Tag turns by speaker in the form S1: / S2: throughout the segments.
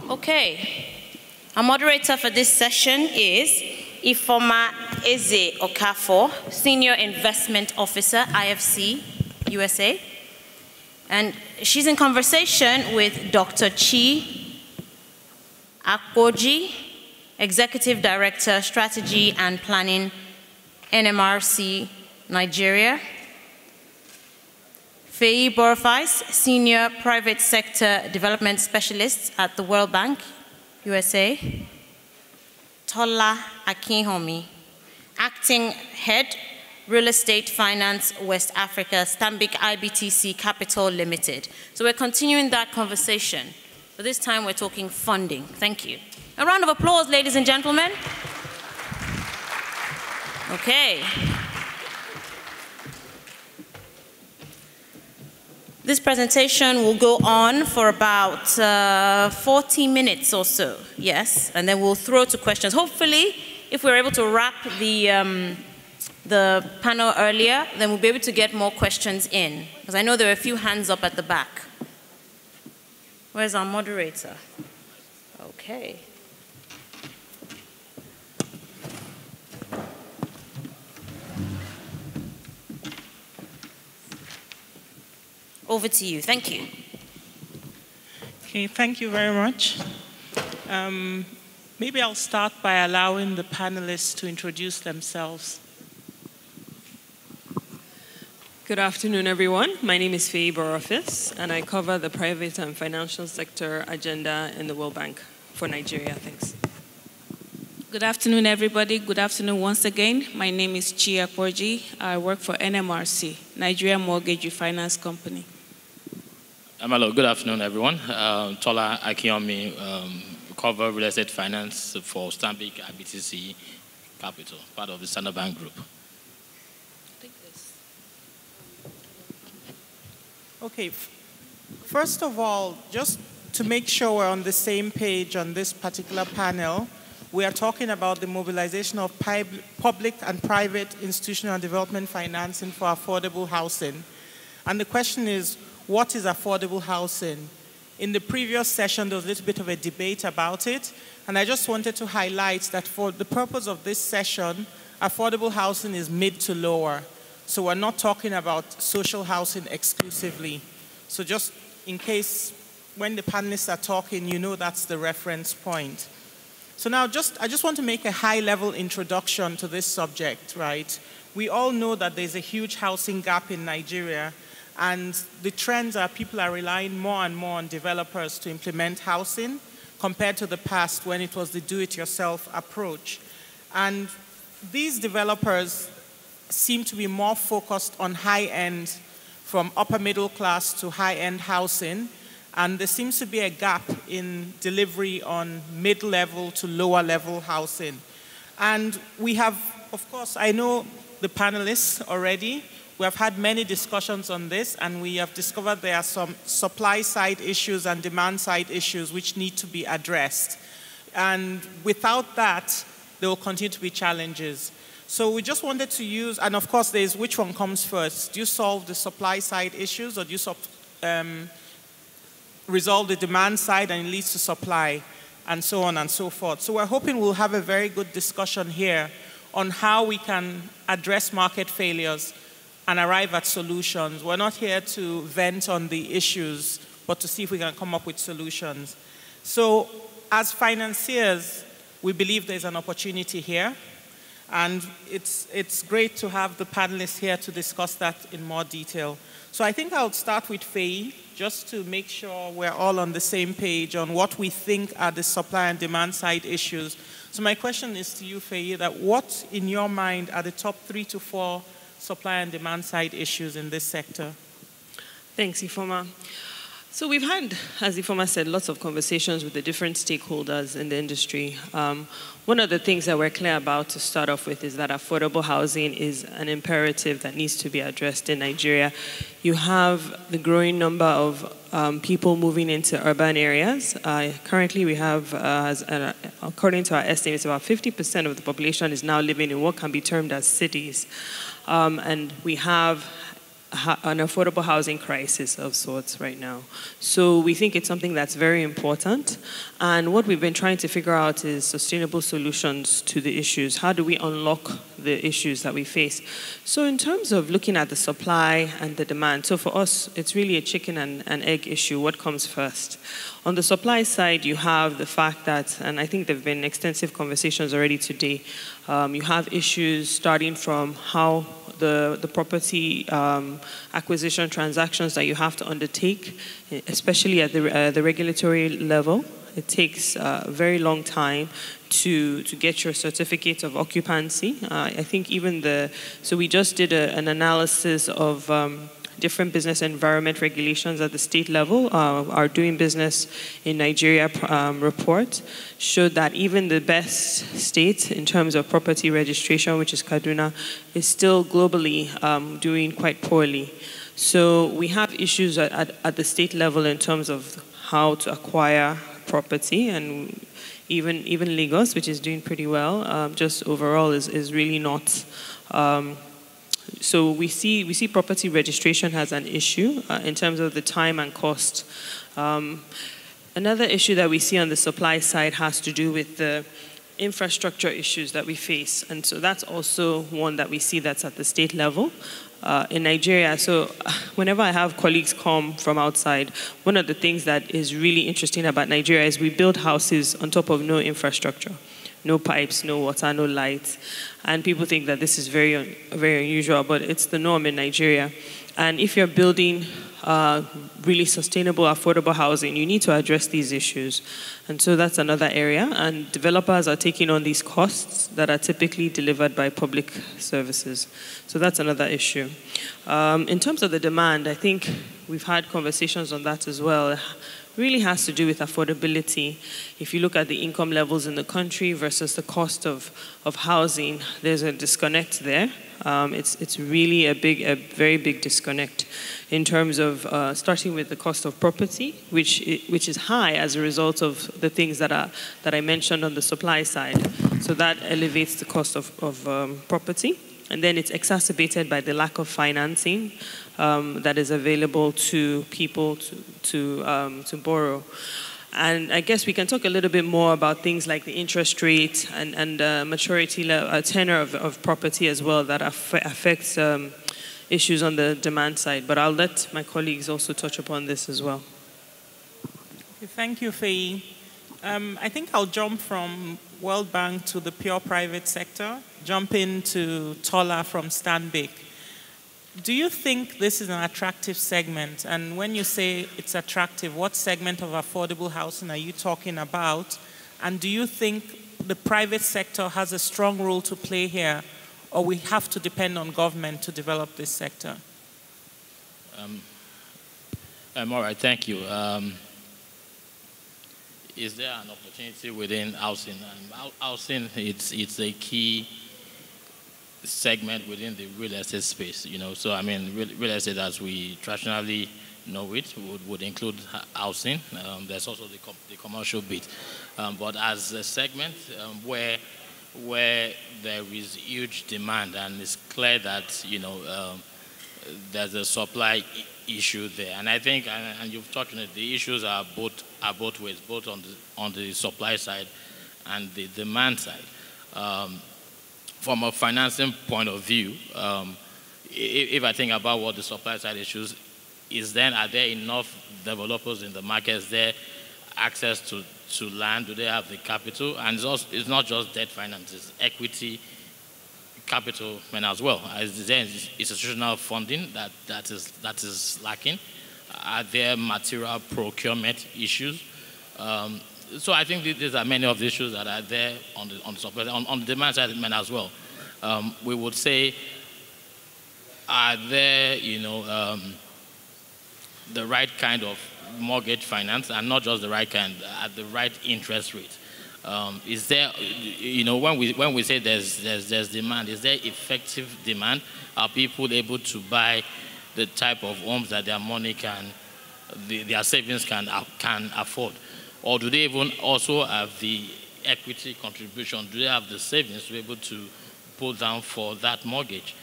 S1: Okay. Our moderator for this session is Ifoma Eze Okafor, Senior Investment Officer, IFC, USA. And she's in conversation with Dr. Chi Akpoji, Executive Director, Strategy and Planning, NMRC, Nigeria. Feyi Borofais, Senior Private Sector Development Specialist at the World Bank, USA. Tola Akinhomi, Acting Head, Real Estate Finance, West Africa, Stanbic IBTC Capital Limited. So we're continuing that conversation, but this time we're talking funding. Thank you. A round of applause, ladies and gentlemen. Okay. This presentation will go on for about 40 minutes or so, yes, and then we'll throw to questions. Hopefully, if we're able to wrap the panel earlier, then we'll be able to get more questions in, because I know there are a few hands up at the back. Where's our moderator? Okay. Over to you. Thank you.
S2: Okay, thank you very much. Maybe I'll start by allowing the panelists to introduce themselves.
S3: Good afternoon, everyone. My name is Feyi Borofais, and I cover the private and financial sector agenda in the World Bank for Nigeria. Thanks.
S4: Good afternoon, everybody. Good afternoon once again. My name is Chi Akpoji. I work for NMRC, Nigeria Mortgage Refinance Company.
S5: Hello, good afternoon, everyone. Tola Akinhomi, cover real estate finance for Stanbic IBTC Capital, part of the Standard Bank Group.
S2: Okay, first of all, just to make sure we're on the same page on this particular panel, we are talking about the mobilization of public and private institutional development financing for affordable housing. And the question is, what is affordable housing? In the previous session, there was a little bit of a debate about it, and I just wanted to highlight that for the purpose of this session, affordable housing is mid to lower. So we're not talking about social housing exclusively. So just in case when the panelists are talking, you know that's the reference point. So now I just want to make a high-level introduction to this subject, right? We all know that there's a huge housing gap in Nigeria, and the trends are people are relying more and more on developers to implement housing compared to the past when it was the do-it-yourself approach. And these developers seem to be more focused on high-end, from upper middle class to high-end housing, and there seems to be a gap in delivery on mid-level to lower-level housing. And we have, of course, I know the panelists already. We have had many discussions on this, and we have discovered there are some supply-side issues and demand-side issues which need to be addressed. And without that, there will continue to be challenges. So we just wanted to use, and of course, there's which one comes first. Do you solve the supply-side issues, or do you resolve the demand side and it leads to supply, and so on and so forth? So we're hoping we'll have a very good discussion here on how we can address market failures and arrive at solutions. We're not here to vent on the issues, but to see if we can come up with solutions. So as financiers, we believe there's an opportunity here, and it's great to have the panelists here to discuss that in more detail. So I think I'll start with Feyi, just to make sure we're all on the same page on what we think are the supply and demand side issues. So my question is to you, Feyi, that what in your mind are the top 3 to 4 supply and demand side issues in this sector?
S3: Thanks, Ifoma. So we've had, as Ifoma said, lots of conversations with the different stakeholders in the industry. One of the things that we're clear about to start off with is that affordable housing is an imperative that needs to be addressed in Nigeria. You have the growing number of people moving into urban areas. Currently, we have, according to our estimates, about 50% of the population is now living in what can be termed as cities. And we have an affordable housing crisis of sorts right now. So we think it's something that's very important. And what we've been trying to figure out is sustainable solutions to the issues. How do we unlock the issues that we face? So in terms of looking at the supply and the demand, so for us, it's really a chicken and egg issue. What comes first? On the supply side, you have the fact that, and I think there have been extensive conversations already today, you have issues starting from how the property acquisition transactions that you have to undertake, especially at the regulatory level. It takes a very long time to get your certificate of occupancy. I think even so we just did an analysis of different business environment regulations at the state level. Our Doing Business in Nigeria report showed that even the best state in terms of property registration, which is Kaduna, is still globally doing quite poorly. So we have issues at the state level in terms of how to acquire property, and even Lagos, which is doing pretty well, just overall is really not. So we see property registration as an issue in terms of the time and cost. Another issue that we see on the supply side has to do with the infrastructure issues that we face. And so that's also one that we see that's at the state level. In Nigeria, so whenever I have colleagues come from outside, one of the things that is really interesting about Nigeria is we build houses on top of no infrastructure. No pipes, no water, no lights. And people think that this is very, very unusual, but it's the norm in Nigeria. And if you're building really sustainable, affordable housing, you need to address these issues. And so that's another area. And developers are taking on these costs that are typically delivered by public services. So that's another issue. In terms of the demand, I think we've had conversations on that as well. Really has to do with affordability. If you look at the income levels in the country versus the cost of housing, there's a disconnect there. It's really a very big disconnect in terms of starting with the cost of property, which is high as a result of the things that I mentioned on the supply side. So that elevates the cost of property. And then it's exacerbated by the lack of financing that is available to people to borrow. And I guess we can talk a little bit more about things like the interest rate and maturity tenor of property as well that affects issues on the demand side. But I'll let my colleagues also touch upon this as well.
S2: Okay, thank you, Faye. I think I'll jump from World Bank to the pure private sector, jump into Tola from Stanbic. Do you think this is an attractive segment? And when you say it's attractive, what segment of affordable housing are you talking about? And do you think the private sector has a strong role to play here, or we have to depend on government to develop this sector?
S5: All right, thank you. Is there an opportunity within housing? Housing, it's a key segment within the real estate space, you know. So I mean, real estate as we traditionally know it would include housing. There's also the commercial bit, but as a segment where there is huge demand and it's clear that there's a supply issue there, and I think, and you've touched on it, the issues are both ways, both on the supply side and the demand side. From a financing point of view, if I think about what the supply side issues is, are there enough developers in the market? Is there access to land? Do they have the capital? And it's not just debt finance, it's equity capital as well. Is there institutional funding that is lacking? Are there material procurement issues? So I think these are many of the issues that are there on the supply, on the demand side as well. We would say, are there the right kind of mortgage finance, and not just the right kind, at the right interest rate? Is there, when we say there's demand, is there effective demand? Are people able to buy the type of homes that their money their savings can afford? Or do they even also have the equity contribution? Do they have the savings to be able to put down for that mortgage?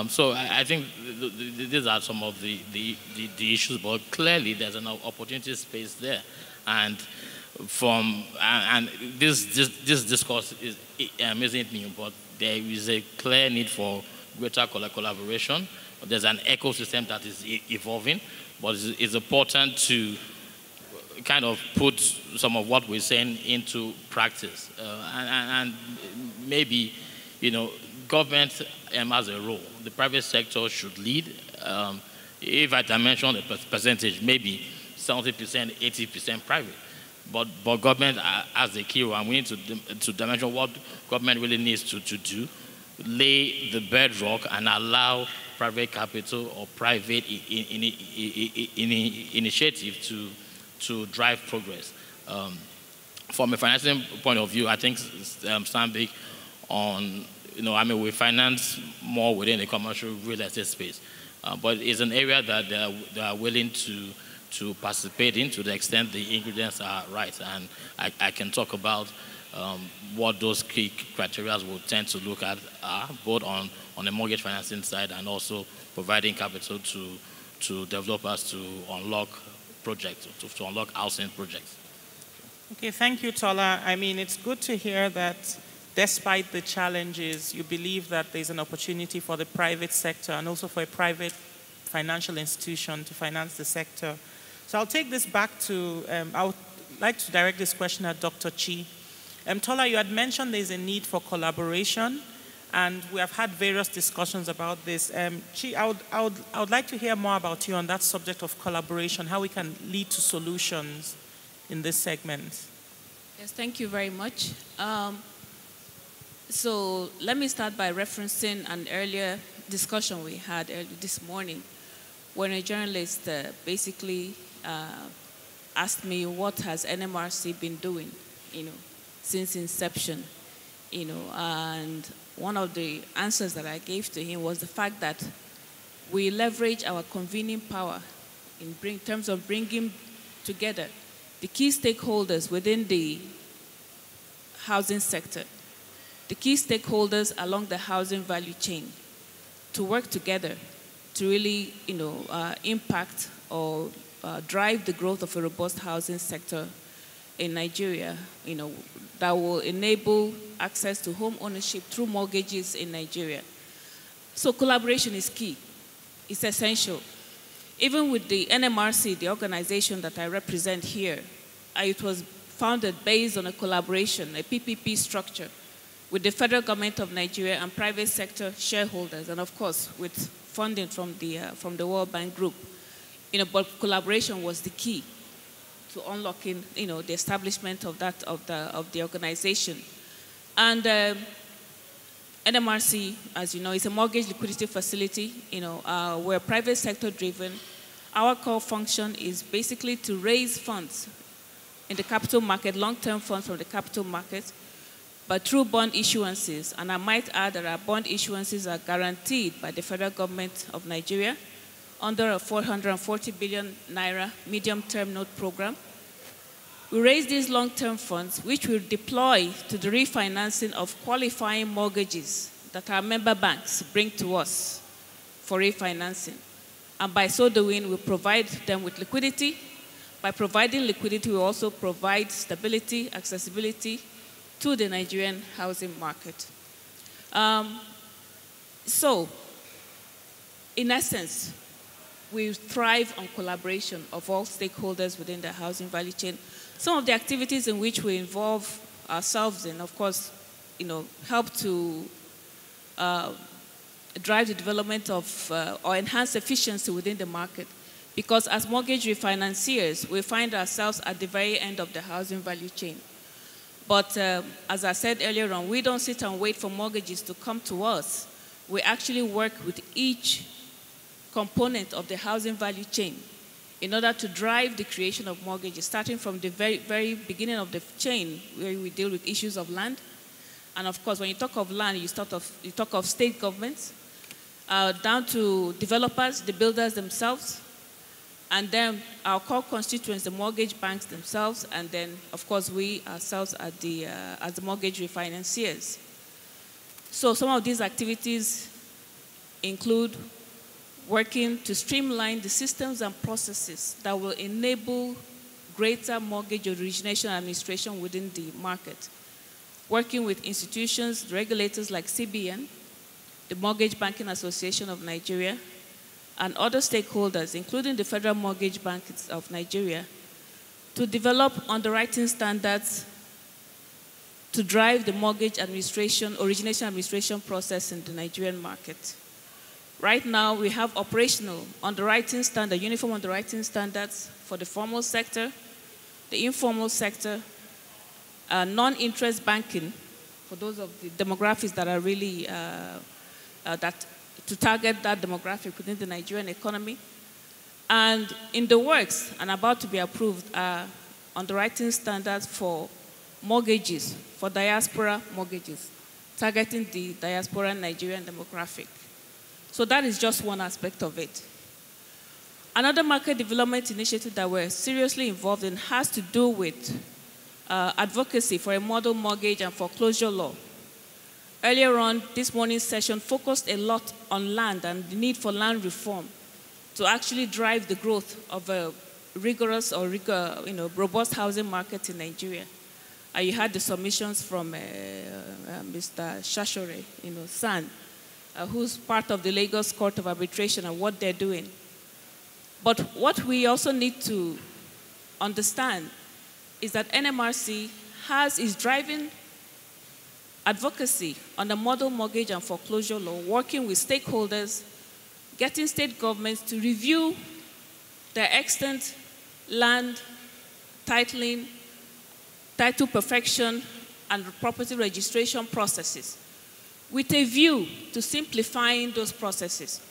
S5: So I think these are some of the issues, but clearly there's an opportunity space there, and this discourse isn't new, but there is a clear need for greater collaboration. There's an ecosystem that is evolving, but it's important to kind of put some of what we're saying into practice, and maybe, government has a role. The private sector should lead. If I dimension the percentage, maybe 70%, 80% private. But government has a key role, and we need to dimension what government really needs to do, lay the bedrock, and allow private capital or private initiative to drive progress. From a financing point of view, I think Stanbic we finance more within the commercial real estate space, but it's an area that they are willing to participate in to the extent the ingredients are right. And I can talk about what those key criteria will tend to look at, both on the mortgage financing side and also providing capital to developers to unlock projects, to unlock housing projects.
S2: Okay, thank you, Tola. I mean, it's good to hear that despite the challenges, you believe that there's an opportunity for the private sector and also for a private financial institution to finance the sector. So I'll take this back to, I would like to direct this question at Dr. Chi. Tola, you had mentioned there's a need for collaboration, and we have had various discussions about this. Chi, I would like to hear more about you on that subject of collaboration, how we can lead to solutions in this segment.
S4: Yes, thank you very much. So let me start by referencing an earlier discussion we had earlier this morning when a journalist basically asked me what has NMRC been doing, since inception, and one of the answers that I gave to him was the fact that we leverage our convening power in terms of bringing together the key stakeholders within the housing sector, the key stakeholders along the housing value chain, to work together to really, impact or drive the growth of a robust housing sector in Nigeria, that will enable access to home ownership through mortgages in Nigeria. So collaboration is key. It's essential. Even with the NMRC, the organization that I represent here, it was founded based on a collaboration, a PPP structure, with the federal government of Nigeria and private sector shareholders, and of course with funding from the World Bank Group. But collaboration was the key to unlocking, the establishment of the organization. And NMRC, as you know, is a mortgage liquidity facility. We're private sector driven. Our core function is basically to raise funds in the capital market, long-term funds from the capital market, but through bond issuances. And I might add that our bond issuances are guaranteed by the federal government of Nigeria under a 440 billion naira medium-term note program. We raise these long-term funds, which we'll deploy to the refinancing of qualifying mortgages that our member banks bring to us for refinancing. And by so doing, we provide them with liquidity. By providing liquidity, we also provide stability, accessibility to the Nigerian housing market. So, in essence, we thrive on collaboration of all stakeholders within the housing value chain. Some of the activities in which we involve ourselves in, of course, help to drive the development of or enhance efficiency within the market. Because as mortgage refinanciers, we find ourselves at the very end of the housing value chain. But as I said earlier on, we don't sit and wait for mortgages to come to us. We actually work with each component of the housing value chain in order to drive the creation of mortgages, starting from the very, very beginning of the chain, where we deal with issues of land. And of course, when you talk of land, you talk of state governments, down to developers, the builders themselves, and then our core constituents, the mortgage banks themselves, and then, of course, we ourselves as the mortgage refinanciers. So some of these activities include working to streamline the systems and processes that will enable greater mortgage origination and administration within the market. Working with institutions, regulators like CBN, the Mortgage Banking Association of Nigeria, and other stakeholders, including the Federal Mortgage Bank of Nigeria, to develop underwriting standards to drive the mortgage administration, origination administration process in the Nigerian market. Right now, we have operational underwriting standard, uniform underwriting standards for the formal sector, the informal sector, non-interest banking, for those of the demographics that are really, to target that demographic within the Nigerian economy. And in the works and about to be approved are underwriting standards for mortgages, for diaspora mortgages, targeting the diaspora Nigerian demographic. So that is just one aspect of it. Another market development initiative that we're seriously involved in has to do with advocacy for a model mortgage and foreclosure law. Earlier on, this morning's session focused a lot on land and the need for land reform to actually drive the growth of a rigorous or robust housing market in Nigeria. You had the submissions from Mr. Shashore, San, who's part of the Lagos Court of Arbitration and what they're doing. But what we also need to understand is that NMRC is driving advocacy on the model mortgage and foreclosure law, working with stakeholders, getting state governments to review their extant land, titling, title perfection, and property registration processes, with a view to simplifying those processes,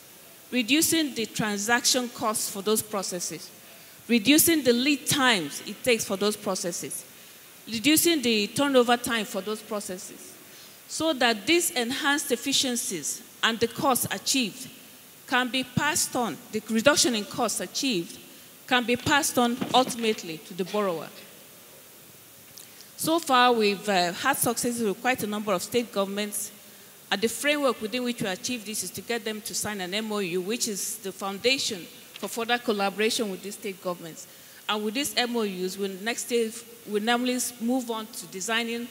S4: reducing the transaction costs for those processes, reducing the lead times it takes for those processes, reducing the turnover time for those processes, so that these enhanced efficiencies and the costs achieved can be passed on, the reduction in costs achieved can be passed on ultimately to the borrower. So far, we've had successes with quite a number of state governments, and the framework within which we achieve this is to get them to sign an MOU, which is the foundation for further collaboration with these state governments. And with these MOUs, next stage, we normally move on to designing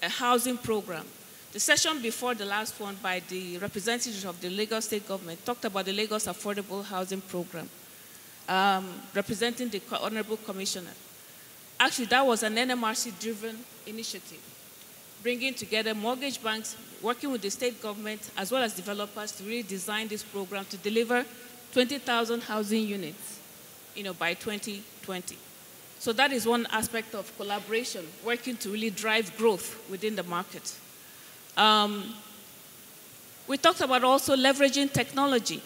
S4: a housing program. The session before the last one by the representatives of the Lagos State government talked about the Lagos Affordable Housing Program, representing the Honorable Commissioner. Actually, that was an NMRC-driven initiative, bringing together mortgage banks, working with the state government, as well as developers to really design this program to deliver 20,000 housing units, by 2020. So that is one aspect of collaboration, working to really drive growth within the market. We talked about also leveraging technology.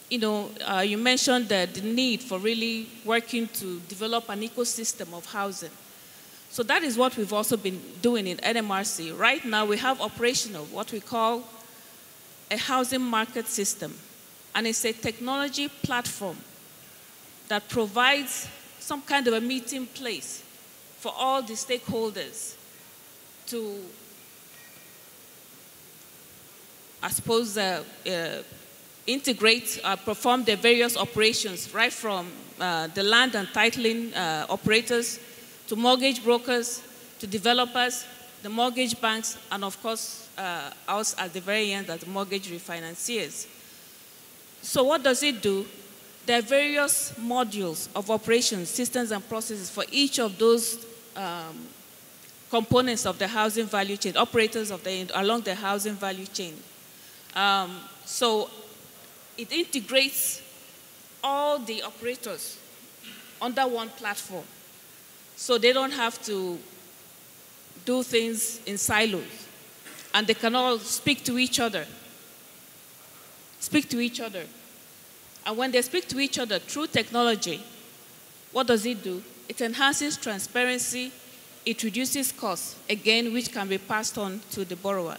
S4: You mentioned the need for really working to develop an ecosystem of housing. So that is what we've also been doing in NMRC. Right now, we have operational what we call a housing market system. And it's a technology platform that provides some kind of a meeting place for all the stakeholders to, I suppose, integrate, perform their various operations, right from the land and titling operators to mortgage brokers, to developers, the mortgage banks, and of course, us at the very end as the mortgage refinanciers. So what does it do? There are various modules of operations, systems, and processes for each of those components of the housing value chain, operators along the housing value chain. So it integrates all the operators under one platform, so they don't have to do things in silos, and they can all speak to each other. And when they speak to each other through technology, what does it do? It enhances transparency, it reduces costs, again, which can be passed on to the borrower.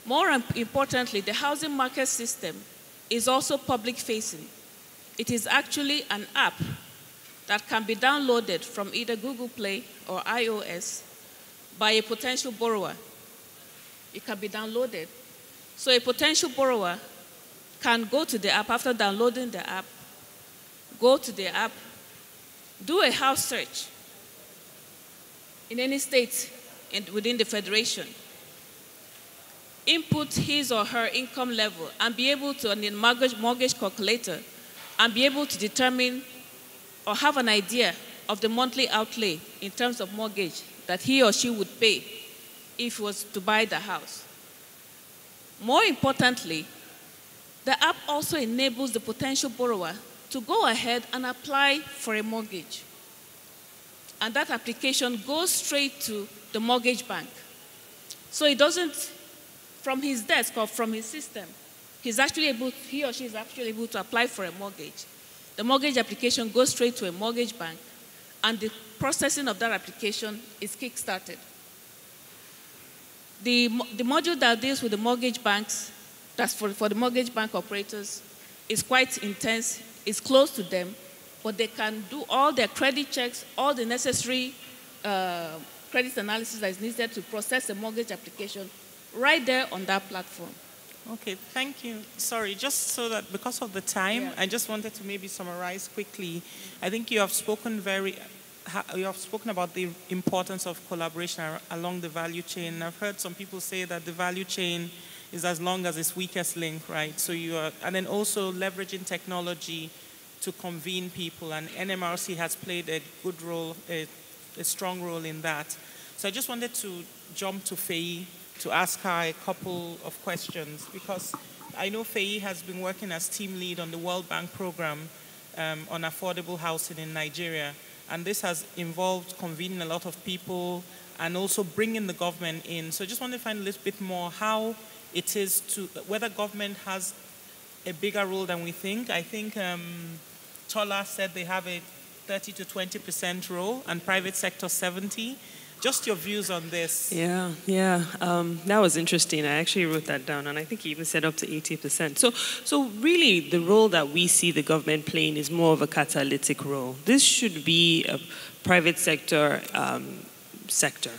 S4: More importantly, the housing market system is also public-facing. It is actually an app that can be downloaded from either Google Play or iOS by a potential borrower. It can be downloaded. So a potential borrower can go to the app after downloading the app, go to the app, do a house search in any state within the federation, input his or her income level, and be able to, on the mortgage calculator, and be able to determine or have an idea of the monthly outlay in terms of mortgage that he or she would pay if he was to buy the house. More importantly, the app also enables the potential borrower to go ahead and apply for a mortgage. And that application goes straight to the mortgage bank. So it doesn't, from his desk or from his system, he or she is actually able to apply for a mortgage. The mortgage application goes straight to a mortgage bank, and the processing of that application is kick-started. The module that deals with the mortgage banks, that's for the mortgage bank operators, is quite intense. It's close to them, but they can do all their credit checks, all the necessary credit analysis that is needed to process a mortgage application right there on that platform.
S2: Okay, thank you. Sorry, just so that because of the time,
S4: Yeah.
S2: I just wanted to maybe summarize quickly. I think you have spoken about the importance of collaboration along the value chain. I've heard some people say that the value chain is as long as its weakest link, right? So and then also leveraging technology to convene people, and NMRC has played a good role, a strong role in that. So I just wanted to jump to Faye to ask her a couple of questions, because I know Faye has been working as team lead on the World Bank program on affordable housing in Nigeria. And this has involved convening a lot of people and also bringing the government in. So I just want to find a little bit more how it is whether government has a bigger role than we think. I think Tola said they have a 30 to 20% role and private sector 70. Just your views on this.
S3: Yeah. That was interesting. I actually wrote that down, and I think he even said up to 80%. So really, the role that we see the government playing is more of a catalytic role. This should be a private sector sector.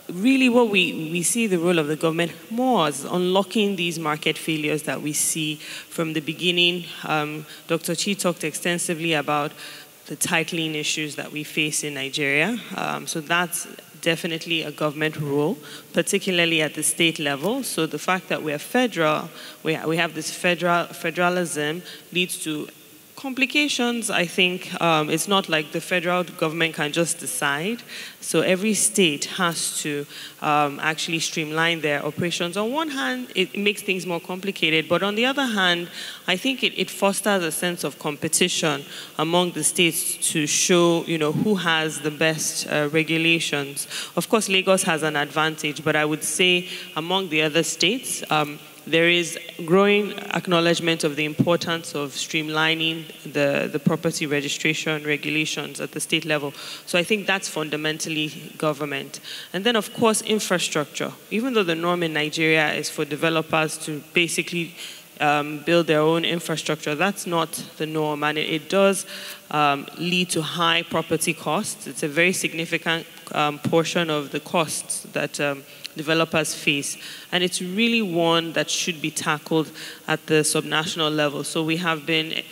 S3: Really, what we see the role of the government more as unlocking these market failures that we see from the beginning. Dr. Chi talked extensively about the titling issues that we face in Nigeria. So that's definitely a government role, particularly at the state level. So the fact that we are federal, we have this federalism leads to complications. I think it's not like the federal government can just decide. So every state has to actually streamline their operations. On one hand, it makes things more complicated, but on the other hand, I think it fosters a sense of competition among the states to show, who has the best regulations. Of course, Lagos has an advantage, but I would say among the other states, there is growing acknowledgement of the importance of streamlining the property registration regulations at the state level. So I think that's fundamentally government. And then, of course, infrastructure. Even though the norm in Nigeria is for developers to basically build their own infrastructure, that's not the norm. And it does lead to high property costs. It's a very significant portion of the costs that developers face. And it's really one that should be tackled at the subnational level. So we have been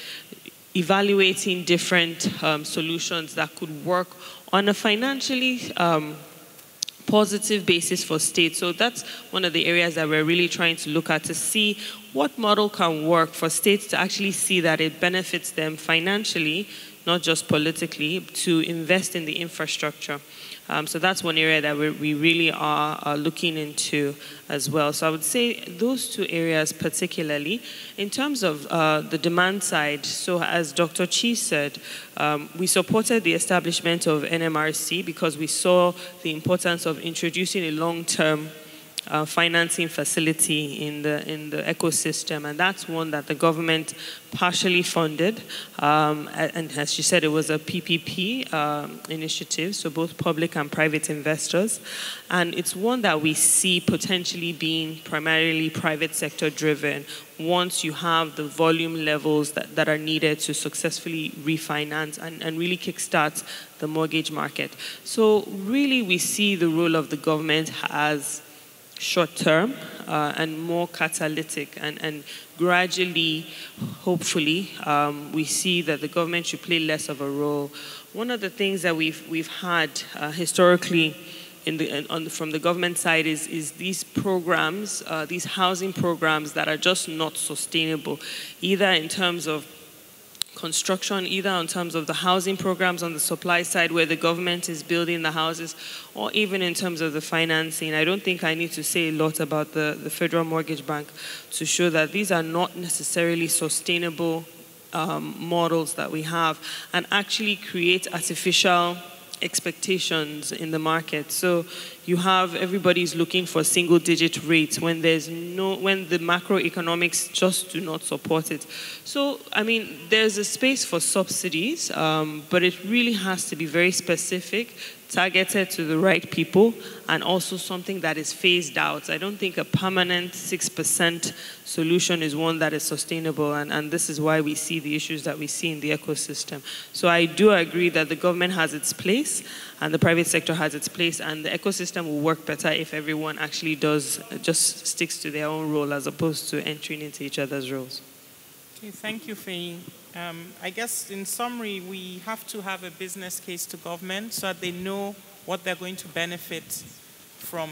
S3: evaluating different solutions that could work on a financially positive basis for states. So that's one of the areas that we're really trying to look at to see what model can work for states to actually see that it benefits them financially, not just politically, to invest in the infrastructure. So that's one area that we really are looking into as well. So I would say those two areas particularly. In terms of the demand side, so as Dr. Chi said, we supported the establishment of NMRC because we saw the importance of introducing a long-term financing facility in the ecosystem, and that's one that the government partially funded. And as she said, it was a PPP initiative, so both public and private investors. And it's one that we see potentially being primarily private sector driven once you have the volume levels that are needed to successfully refinance and really kickstart the mortgage market. So really we see the role of the government as short-term and more catalytic, and gradually, hopefully, we see that the government should play less of a role. One of the things that we've had historically from the government side is these programs, these housing programs that are just not sustainable, either in terms of construction, either in terms of the housing programs on the supply side where the government is building the houses, or even in terms of the financing. I don't think I need to say a lot about the Federal Mortgage Bank to show that these are not necessarily sustainable models that we have, and actually create artificial expectations in the market. So you have everybody's looking for single-digit rates when the macroeconomics just do not support it. So I mean, there's a space for subsidies, but it really has to be very specific, targeted to the right people, and also something that is phased out. I don't think a permanent 6% solution is one that is sustainable, and this is why we see the issues that we see in the ecosystem. So I do agree that the government has its place, and the private sector has its place, and the ecosystem will work better if everyone actually just sticks to their own role as opposed to entering into each other's roles.
S2: Okay, thank you, Faye. I guess in summary, we have to have a business case to government so that they know what they're going to benefit from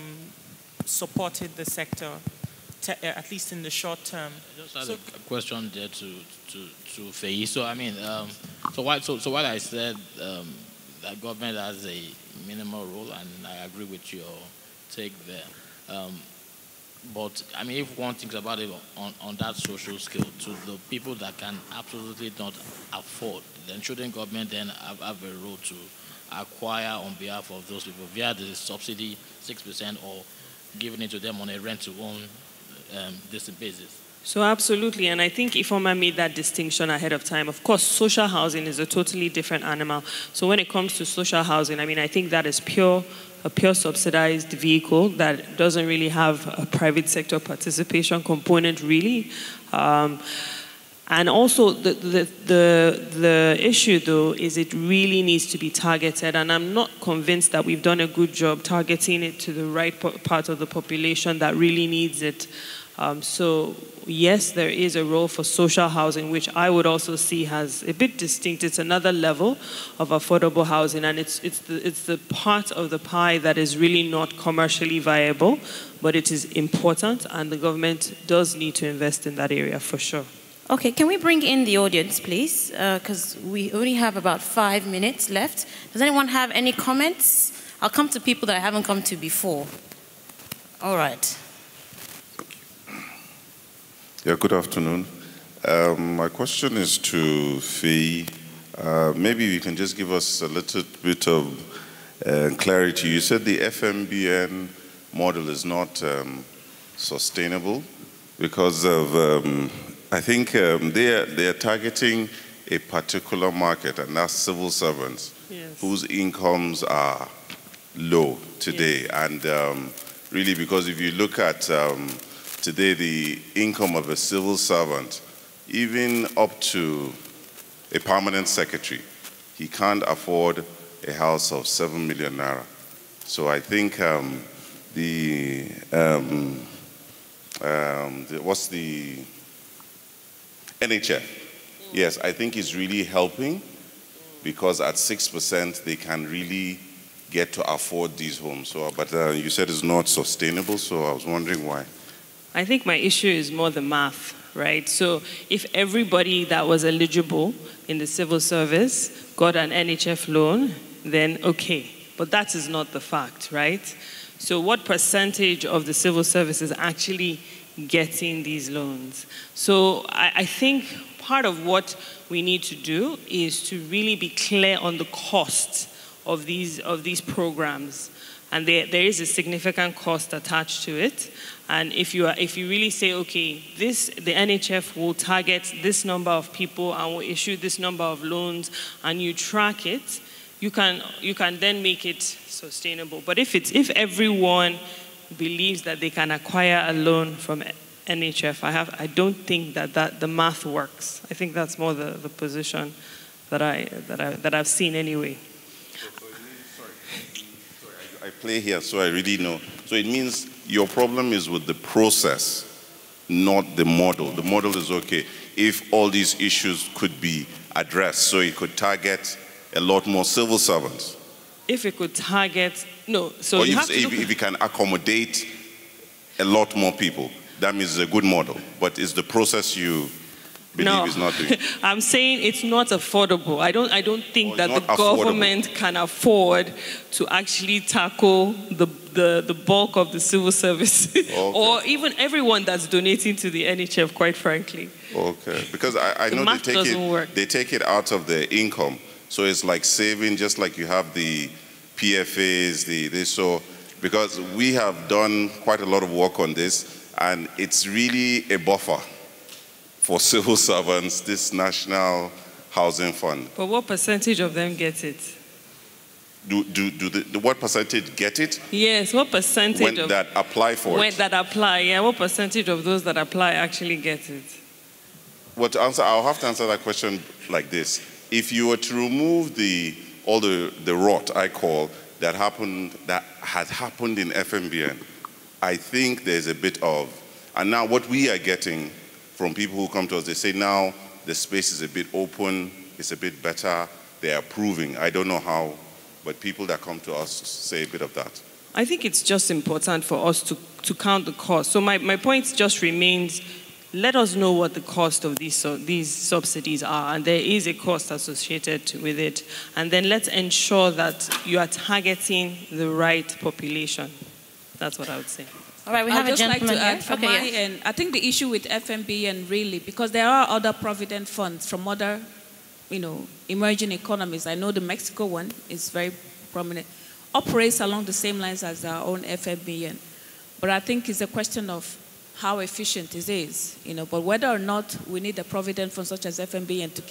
S2: supporting the sector, at least in the short term.
S5: I just had a question there to Faye. So I mean, so what I said, that government has a minimal role, and I agree with your take there. But I mean, if one thinks about it on that social scale, to the people that can absolutely not afford, then shouldn't government then have a role to acquire on behalf of those people via the subsidy 6% or giving it to them on a rent-to-own basis?
S3: So absolutely, and I think Ifoma made that distinction ahead of time. Of course, social housing is a totally different animal. So when it comes to social housing, I mean, I think that is a pure subsidized vehicle that doesn't really have a private sector participation component, really. And also, the issue, though, is it really needs to be targeted. And I'm not convinced that we've done a good job targeting it to the right part of the population that really needs it. So yes, there is a role for social housing, which I would also see has a bit distinct. It's another level of affordable housing, and it's the part of the pie that is really not commercially viable, but it is important, and the government does need to invest in that area for sure.
S1: Okay, can we bring in the audience, please? Because we only have about 5 minutes left. Does anyone have any comments? I'll come to people that I haven't come to before. All right.
S6: Yeah, good afternoon. My question is to Faye. Maybe you can just give us a little bit of clarity. You said the FMBN model is not sustainable because of, I think they are targeting a particular market, and that's civil servants, yes, whose incomes are low today. Yes. And really, because if you look at today, the income of a civil servant, even up to a permanent secretary, he can't afford a house of 7 million naira. So I think what's the NHF? Yes, I think it's really helping because at 6% they can really get to afford these homes. So, but you said it's not sustainable, so I was wondering why.
S3: I think my issue is more the math, right? So if everybody that was eligible in the civil service got an NHF loan, then okay. But that is not the fact, right? So what percentage of the civil service is actually getting these loans? So I think part of what we need to do is to really be clear on the cost of these programs. And there is a significant cost attached to it. And if you really say, okay, the NHF will target this number of people and will issue this number of loans, and you track it, you can then make it sustainable. But if everyone believes that they can acquire a loan from NHF, I don't think that the math works. I think that's more the position that I've seen anyway.
S6: Are I play here, so I really know. So it means your problem is with the process, not the model. The model is okay if all these issues could be addressed, so it could target a lot more civil servants.
S3: If it could target, no, so
S6: or
S3: you
S6: if,
S3: have to look
S6: if it can accommodate a lot more people, that means it's a good model. But it's the process you believe is not doing.
S3: I'm saying it's not affordable. I don't think that the
S6: affordable.
S3: government can afford to actually tackle the bulk of the civil service or even everyone that's donating to the NHF, quite frankly.
S6: Okay, because I know they take it out of their income. So it's like saving, just like you have the PFAs, so because we have done quite a lot of work on this, and it's really a buffer for civil servants, this National Housing Fund.
S3: But what percentage of them get it?
S6: What percentage get it?
S3: Yes, what percentage
S6: that apply for it?
S3: That apply, yeah, what percentage of those that apply actually get it?
S6: Well, to answer, I'll have to answer that question like this. If you were to remove all the rot, I call, that has happened in FMBN, I think there's a bit of, and now what we are getting from people who come to us, they say now the space is a bit open, it's a bit better, they're approving. I don't know how, but people that come to us say a bit of that.
S3: I think it's just important for us to count the cost. So my point just remains, let us know what the cost of these subsidies are, and there is a cost associated with it. And then let's ensure that you are targeting the right population. That's what I would say.
S1: All right, we have a gentleman
S4: here. I'd just like to add from my end, I think the issue with FMBN really, because there are other provident funds from other, emerging economies. I know the Mexico one is very prominent, operates along the same lines as our own FMBN. But I think it's a question of how efficient it is, but whether or not we need a provident fund such as FMBN to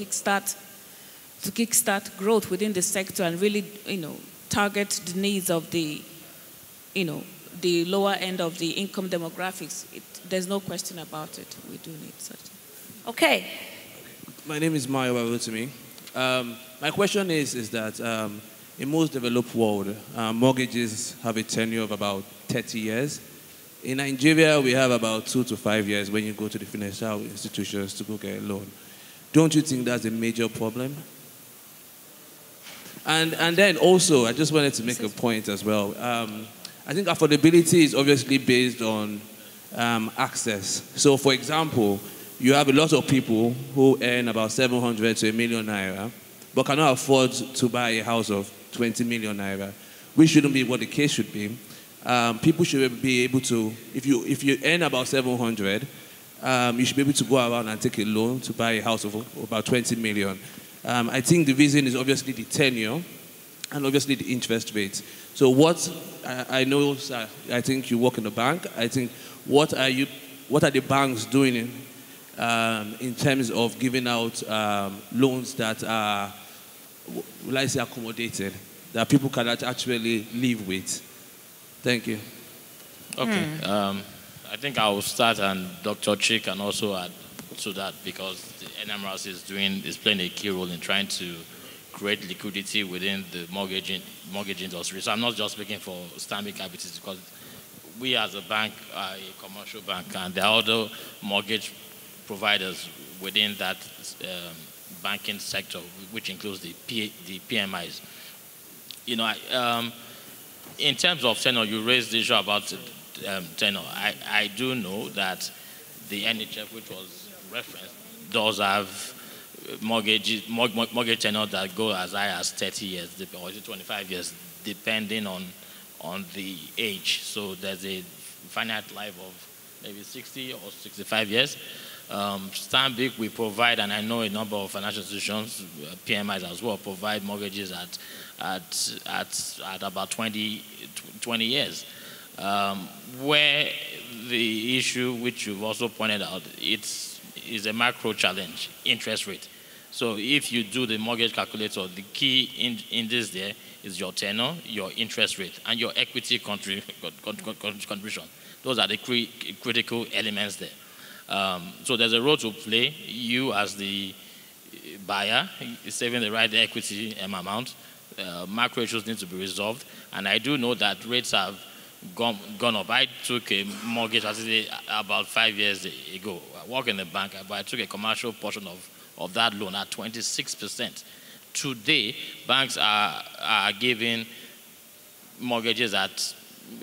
S4: kickstart growth within the sector and really, target the needs of the, the lower end of the income demographics, there's no question about it. We do need such.
S1: Okay.
S7: My name is Mayo Babutumi. My question is that in most developed world, mortgages have a tenure of about 30 years. In Nigeria, we have about 2 to 5 years when you go to the financial institutions to go get a loan. Don't you think that's a major problem? And then also, I just wanted to make a point as well. I think affordability is obviously based on access. So for example, you have a lot of people who earn about 700 to 1 million naira, but cannot afford to buy a house of 20 million naira, which shouldn't be what the case should be. People should be able to, if you earn about 700, you should be able to go around and take a loan to buy a house of about 20 million. I think the reason is obviously the tenure and obviously the interest rate. So what I know, I think you work in the bank. I think what are the banks doing in terms of giving out loans that are, will I say, accommodated, that people can actually live with? Thank you.
S5: Okay. I think I will start, and Dr. Chi can also add to that, because the NMRC is playing a key role in trying to create liquidity within the mortgage industry. So I'm not just speaking for Stanbic IBTC, because we as a bank are a commercial bank, and there are other mortgage providers within that banking sector, which includes the PMIs. In terms of tenor, you raised the issue about tenor. I do know that the NHF, which was referenced, does have mortgage tenor that go as high as 30 years, or is it 25 years, depending on the age. So there's a finite life of maybe 60 or 65 years. Stanbic, we provide, and I know a number of financial institutions, PMIs as well, provide mortgages at about 20 years. Where the issue, which you've also pointed out, is a macro challenge, interest rate. So if you do the mortgage calculator, the key in this there is your tenor, your interest rate, and your equity contribution. Those are the critical elements there. So there's a role to play. You as the buyer is saving the right equity amount. macro issues need to be resolved. And I do know that rates have gone up. I took a mortgage facility about 5 years ago. I work in a bank, but I took a commercial portion of that loan at 26%. Today, banks are giving mortgages at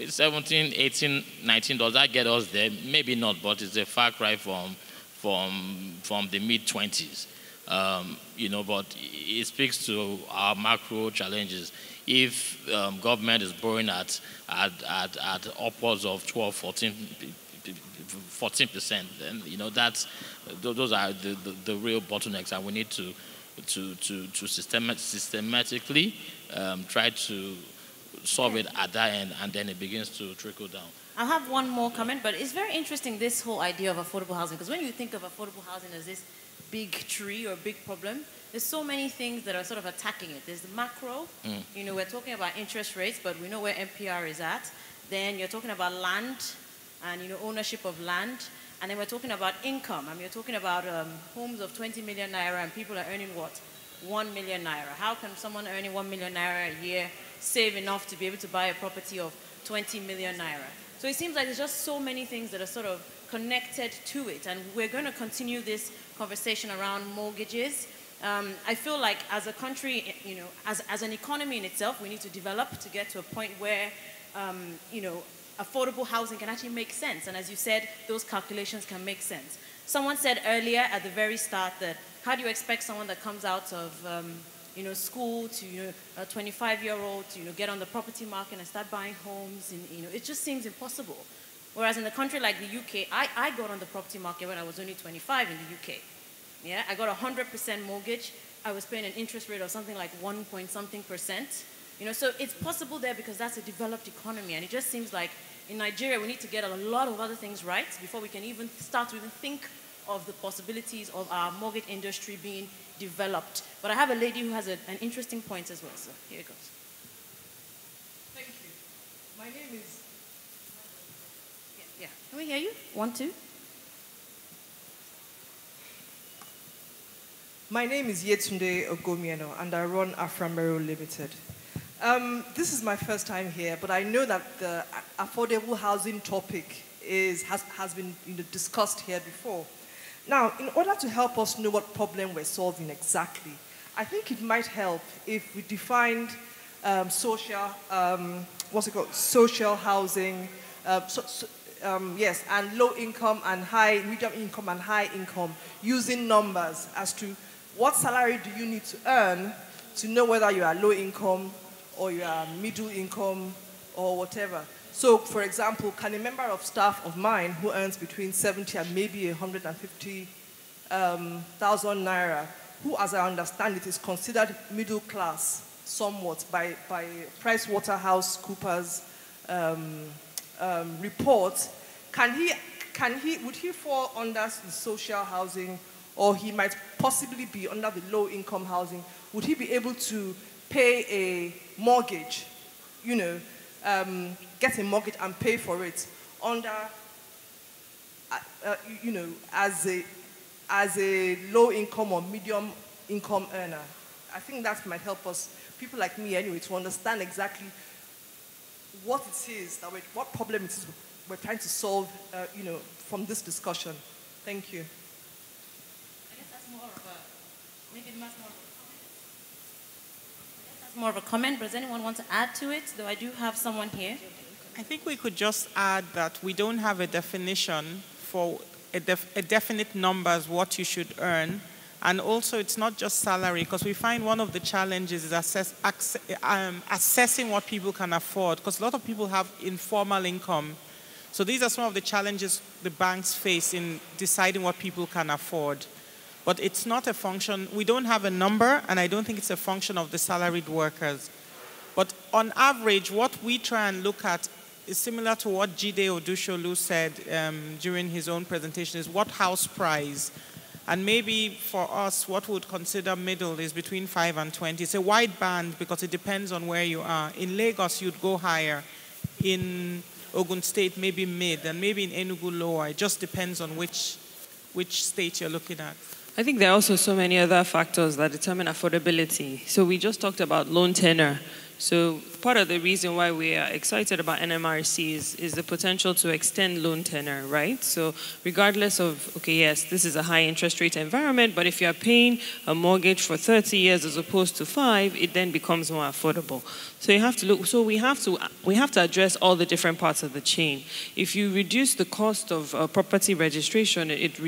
S5: 17, 18, 19 dollars. That get us there. Maybe not, but it's a far cry from the mid-20s. But it speaks to our macro challenges. If government is borrowing at upwards of 12, 14%, then those are the real bottlenecks, and we need to systematically try to solve it at that end, and then it begins to trickle down.
S1: I'll have one more comment, but it's very interesting, this whole idea of affordable housing, because when you think of affordable housing as this big tree or big problem, there's so many things that are sort of attacking it. There's the macro, we're talking about interest rates, but we know where NPR is at. Then you're talking about land and, ownership of land. And then we're talking about income. I mean, you're talking about homes of 20 million naira and people are earning what? 1 million naira. How can someone earning 1 million naira a year save enough to be able to buy a property of 20 million naira? So it seems like there's just so many things that are sort of connected to it. And we're going to continue this conversation around mortgages. I feel like as a country, as an economy in itself, we need to develop to get to a point where, affordable housing can actually make sense. And as you said, those calculations can make sense. Someone said earlier at the very start that how do you expect someone that comes out of school to a 25-year-old to get on the property market and start buying homes, and it just seems impossible. Whereas in a country like the UK, I got on the property market when I was only 25 in the UK. Yeah, I got a 100% mortgage. I was paying an interest rate of something like 1 point something percent. So it's possible there because that's a developed economy, and it just seems like in Nigeria we need to get a lot of other things right before we can even start to think of the possibilities of our mortgage industry being developed. But I have a lady who has an interesting point as well, so here it goes.
S8: Thank you. My name is...
S1: Yeah. Can we hear you? 1, 2.
S8: My name is Yetunde Ogomieno, and I run Aframero Limited. This is my first time here, but I know that the affordable housing topic has been discussed here before. Now, in order to help us know what problem we're solving exactly, I think it might help if we defined social housing, and low income and high, medium income and high income, using numbers as to what salary do you need to earn to know whether you are low income or you are middle income or whatever. So, for example, can a member of staff of mine who earns between 70 and maybe 150,000 naira, who, as I understand it, is considered middle class somewhat by PricewaterhouseCoopers report, would he fall under the social housing, or he might possibly be under the low income housing? Would he be able to pay a mortgage, get a mortgage and pay for it under, as a low income or medium income earner? I think that might help us, people like me anyway, to understand exactly what it is, what problem it is we're trying to solve, from this discussion. Thank you.
S1: I guess that's more of a, more of a comment, but does anyone want to add to it? Though I do have someone here.
S2: I think we could just add that we don't have a definition for a definite number as what you should earn. And also, it's not just salary, because we find one of the challenges is assessing what people can afford, because a lot of people have informal income. So these are some of the challenges the banks face in deciding what people can afford. But it's not a function, we don't have a number, and I don't think it's a function of the salaried workers. But on average, what we try and look at is similar to what Jide Odusholu said during his own presentation, is what house price. And maybe for us, what we would consider middle is between 5 and 20. It's a wide band because it depends on where you are. In Lagos, you'd go higher. In Ogun State, maybe mid, and maybe in Enugu lower. It just depends on which state you're looking at.
S3: I think there are also so many other factors that determine affordability. So we just talked about loan tenor. So part of the reason why we are excited about NMRC is the potential to extend loan tenor, right? So regardless of, okay, yes, this is a high interest rate environment, but if you're paying a mortgage for 30 years as opposed to 5, it then becomes more affordable. So you have to look, so we have to address all the different parts of the chain. If you reduce the cost of property registration, it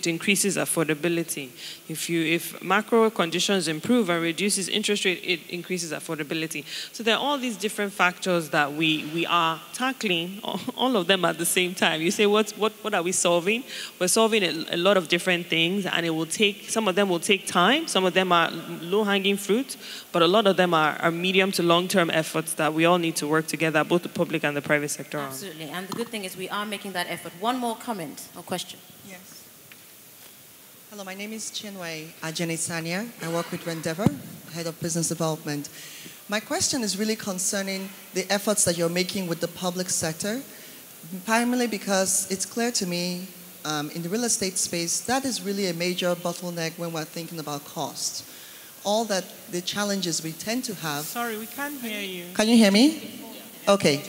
S3: increases affordability. If macro conditions improve and reduces interest rate, it increases affordability. So there are all these different factors that we are tackling, all of them at the same time. You say, what are we solving? We're solving a lot of different things, and some of them will take time, some of them are low-hanging fruit, but a lot of them are medium to long-term efforts that we all need to work together, both the public and the private sector.
S1: Absolutely, and the good thing is we are making that effort. One more comment or question.
S9: Yes. Hello, my name is Chinwe Ajeni Sanya. I work with Rendeavor, Head of Business Development. My question is really concerning the efforts that you're making with the public sector, primarily because it's clear to me in the real estate space, that is really a major bottleneck when we're thinking about cost. All that the challenges we tend to have.
S2: Sorry, we can't hear you.
S9: Can you hear me? Okay.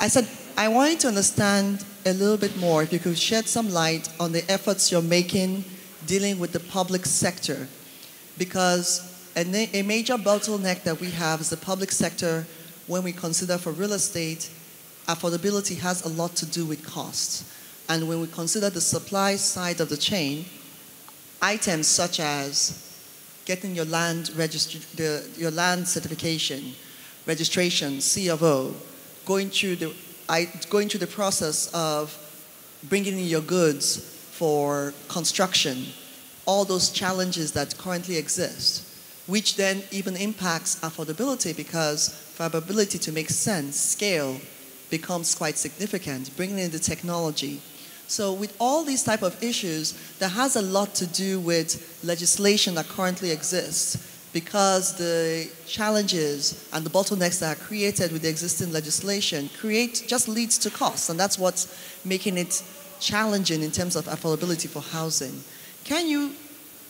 S9: I said, I wanted to understand a little bit more, if you could shed some light on the efforts you're making dealing with the public sector, because a major bottleneck that we have is the public sector. When we consider for real estate, affordability has a lot to do with costs. And when we consider the supply side of the chain, items such as getting your land your land certification, registration, C of O, going through the process of bringing in your goods for construction, all those challenges that currently exist, which then even impacts affordability, because for our ability to make sense, scale becomes quite significant, bringing in the technology. So with all these type of issues, that has a lot to do with legislation that currently exists, because the challenges and the bottlenecks that are created with the existing legislation just leads to costs, and that's what's making it challenging in terms of affordability for housing. Can you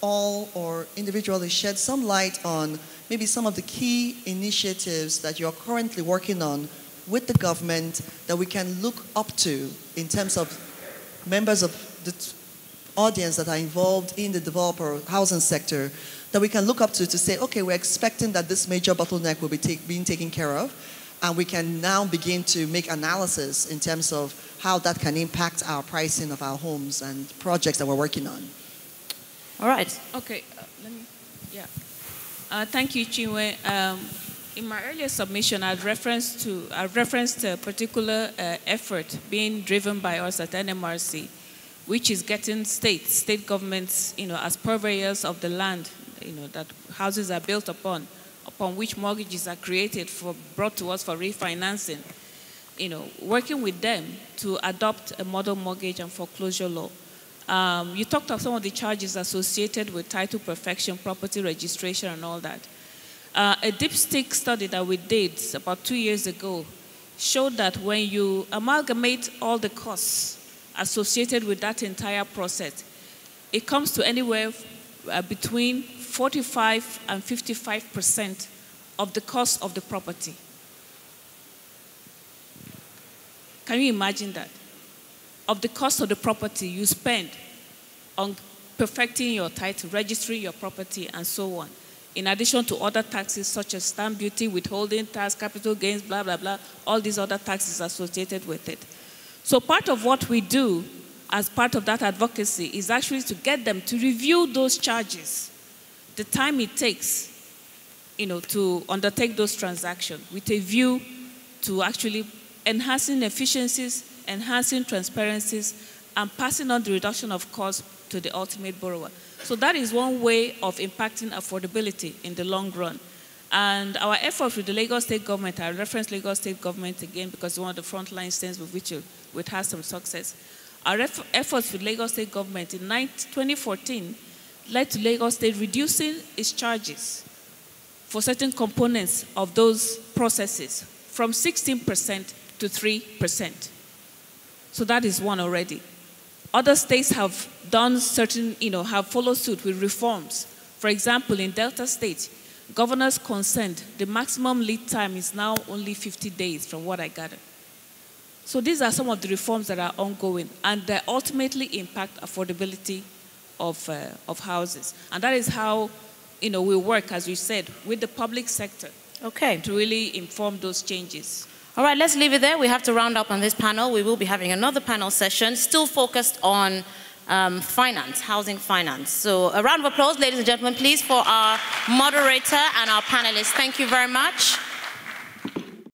S9: all or individually shed some light on maybe some of the key initiatives that you're currently working on with the government that we can look up to in terms of members of the audience that are involved in the developer housing sector, that we can look up to say, okay, we're expecting that this major bottleneck will be being taken care of, and we can now begin to make analysis in terms of how that can impact our pricing of our homes and projects that we're working on.
S1: All right.
S4: Okay. Thank you, Chinwe. In my earlier submission, I referenced a particular effort being driven by us at NMRC, which is getting state governments, as purveyors of the land, that houses are built upon which mortgages are brought to us for refinancing, working with them to adopt a model mortgage and foreclosure law. You talked of some of the charges associated with title perfection, property registration, and all that. A dipstick study that we did about 2 years ago showed that when you amalgamate all the costs associated with that entire process, it comes to anywhere between 45 and 55% of the cost of the property. Can you imagine that? Of the cost of the property you spend on perfecting your title, registering your property, and so on, in addition to other taxes such as stamp duty, withholding tax, capital gains, blah, blah, blah, all these other taxes associated with it. So part of what we do as part of that advocacy is actually to get them to review those charges, the time it takes, to undertake those transactions with a view to actually enhancing efficiencies, enhancing transparencies, and passing on the reduction of costs to the ultimate borrower. So that is one way of impacting affordability in the long run. And our efforts with the Lagos State government, I reference Lagos State government again because it's one of the frontline states with which we've had some success. Our efforts with Lagos State government in 2014 led to Lagos State reducing its charges for certain components of those processes from 16% to 3%. So that is one already. Other states have done certain, have followed suit with reforms. For example, in Delta State, governor's consent, the maximum lead time is now only 50 days from what I gathered. So these are some of the reforms that are ongoing, and they ultimately impact affordability of houses. And that is how, we work, as we said, with the public sector to really inform those changes.
S1: All right, let's leave it there. We have to round up on this panel. We will be having another panel session, still focused on finance, housing finance. So a round of applause, ladies and gentlemen, please, for our moderator and our panelists. Thank you very much.